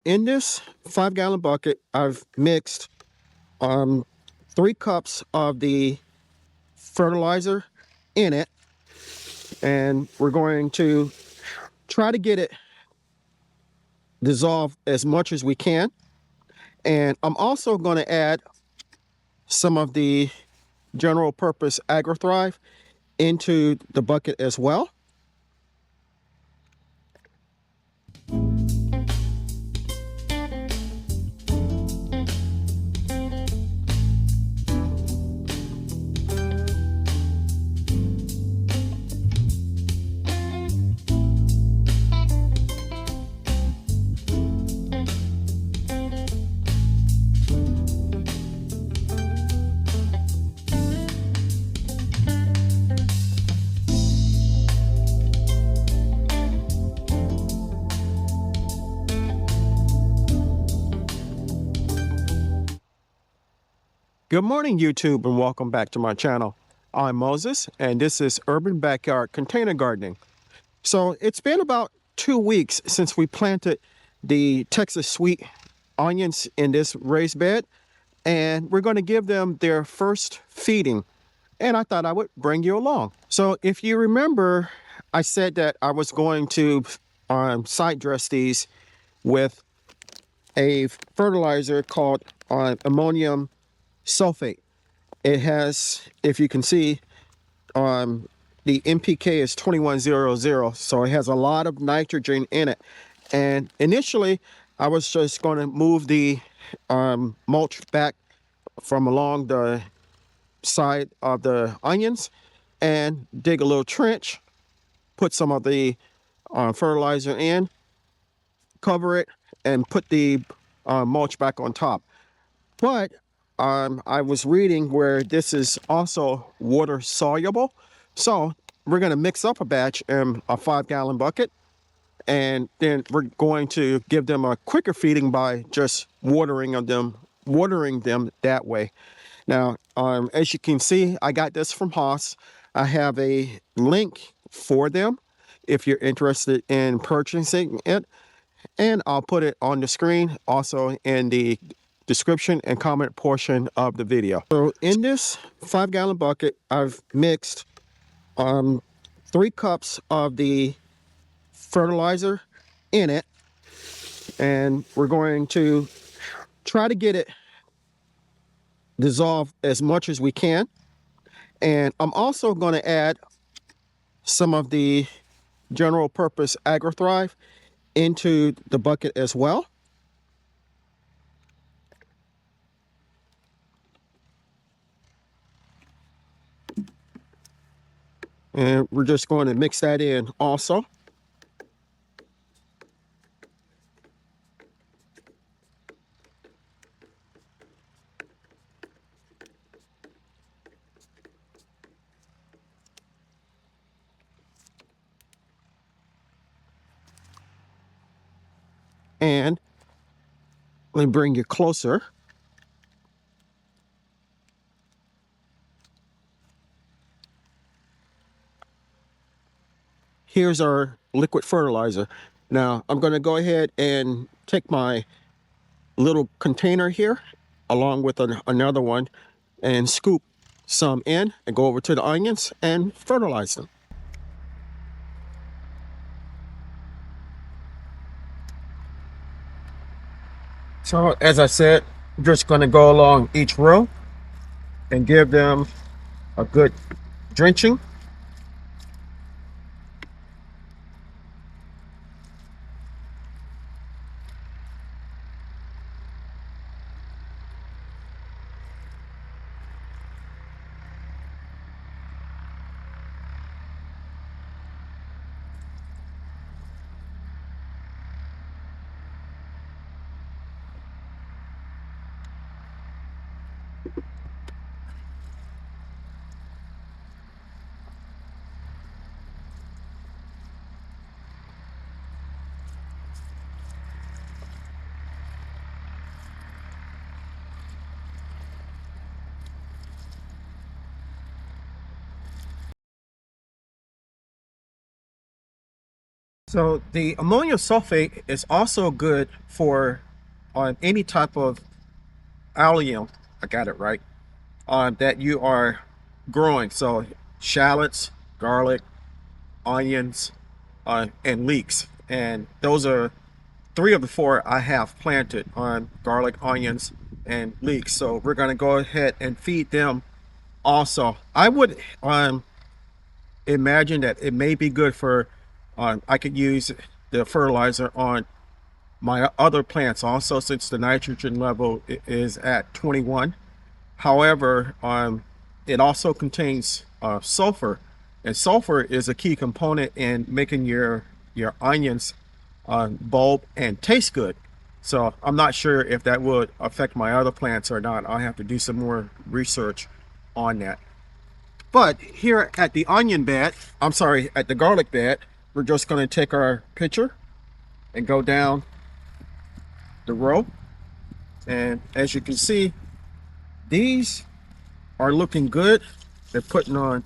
In this 5-gallon bucket, I've mixed 3 cups of the fertilizer in it, and we're going to try to get it dissolved as much as we can. And I'm also going to add some of the general purpose AgroThrive into the bucket as well. Good morning, YouTube, and welcome back to my channel. I'm Moses, and this is Urban Backyard Container Gardening. So it's been about 2 weeks since we planted the Texas sweet onions in this raised bed, and we're going to give them their first feeding. And I thought I would bring you along. So if you remember, I said that I was going to side dress these with a fertilizer called ammonium sulfate. It has, if you can see, the NPK is 2100, so it has a lot of nitrogen in it. And initially, I was just going to move the mulch back from along the side of the onions and dig a little trench, put some of the fertilizer in, cover it, and put the mulch back on top. But I was reading where this is also water soluble. So we're going to mix up a batch in a 5-gallon bucket, and then we're going to give them a quicker feeding by just watering them that way. Now, as you can see, I got this from Haas. I have a link for them if you're interested in purchasing it, and I'll put it on the screen, also in the description and comment portion of the video. So in this 5-gallon bucket, I've mixed 3 cups of the fertilizer in it, and we're going to try to get it dissolved as much as we can. And I'm also going to add some of the general purpose AgroThrive into the bucket as well. And we're just going to mix that in also. And let me bring you closer. Here's our liquid fertilizer. Now I'm going to go ahead and take my little container here along with another one and scoop some in and go over to the onions and fertilize them. So as I said, I'm just going to go along each row and give them a good drenching. So the ammonium sulfate is also good for on any type of allium, I got it right, that you are growing. So shallots, garlic, onions, and leeks. And those are three of the four I have planted on garlic, onions, and leeks. So we're going to go ahead and feed them also. I would imagine that it may be good for, I could use the fertilizer on my other plants also, since the nitrogen level is at 21. However, it also contains sulfur, and sulfur is a key component in making your onions bulb and taste good. So I'm not sure if that would affect my other plants or not. I'll have to do some more research on that. But here at the onion bed, I'm sorry, at the garlic bed, we're just going to take our pitcher and go down the row. And as you can see, these are looking good. They're putting on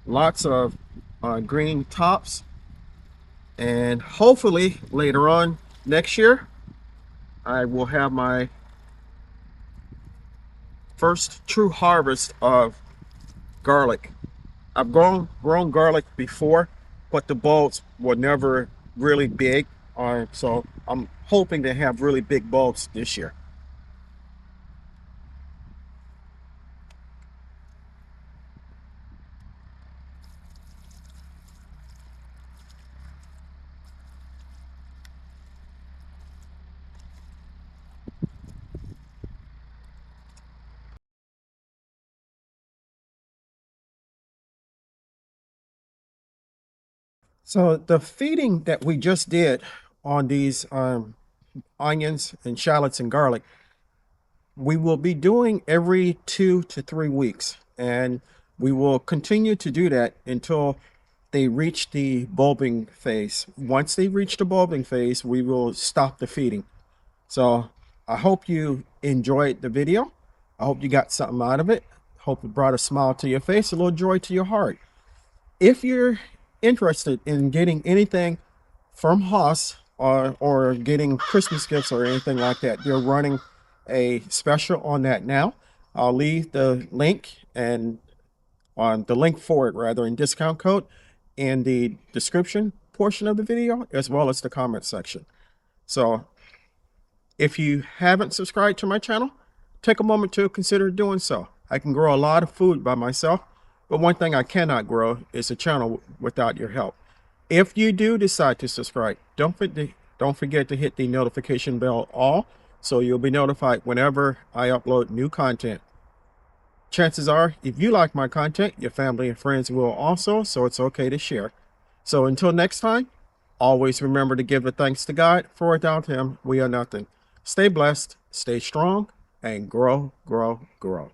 lots of green tops, and hopefully later on next year I will have my first true harvest of garlic. I've grown garlic before, but the bulbs were never really big, so I'm hoping to have really big bulbs this year. So the feeding that we just did on these onions and shallots and garlic, we will be doing every 2 to 3 weeks, and we will continue to do that until they reach the bulbing phase. Once they reach the bulbing phase, we will stop the feeding. So I hope you enjoyed the video. I hope you got something out of it. Hope it brought a smile to your face, a little joy to your heart. If you're interested in getting anything from Haas, or getting Christmas gifts or anything like that, they're running a special on that now. I'll leave the link and on the link for it rather in discount code in the description portion of the video, as well as the comment section. So if you haven't subscribed to my channel, take a moment to consider doing so. I can grow a lot of food by myself, but one thing I cannot grow is a channel without your help. If you do decide to subscribe, don't forget to hit the notification bell all, so you'll be notified whenever I upload new content. Chances are, if you like my content, your family and friends will also, so it's okay to share. So until next time, always remember to give the thanks to God, for without him, we are nothing. Stay blessed, stay strong, and grow, grow, grow.